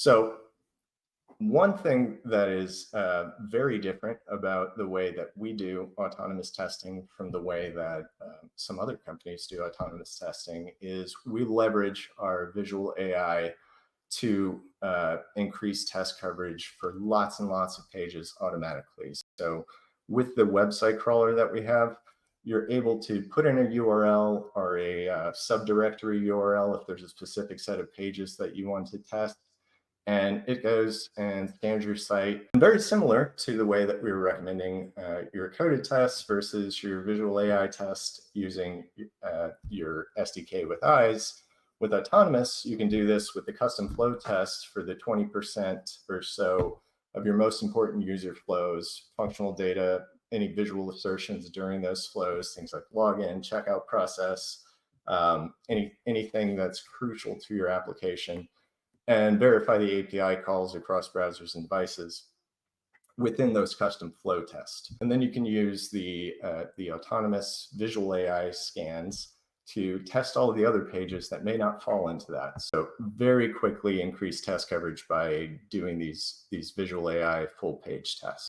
So one thing that is very different about the way that we do autonomous testing from the way that some other companies do autonomous testing is we leverage our visual AI to increase test coverage for lots and lots of pages automatically. So with the website crawler that we have, you're able to put in a URL or a subdirectory URL if there's a specific set of pages that you want to test, and it goes and scans your site. And very similar to the way that we were recommending your coded tests versus your visual AI test using your SDK with eyes. With autonomous, you can do this with the custom flow test for the 20% or so of your most important user flows, functional data, any visual assertions during those flows, things like login, checkout process, anything that's crucial to your application, and verify the API calls across browsers and devices within those custom flow tests. And then you can use the autonomous visual AI scans to test all of the other pages that may not fall into that. So very quickly increase test coverage by doing these visual AI full page tests.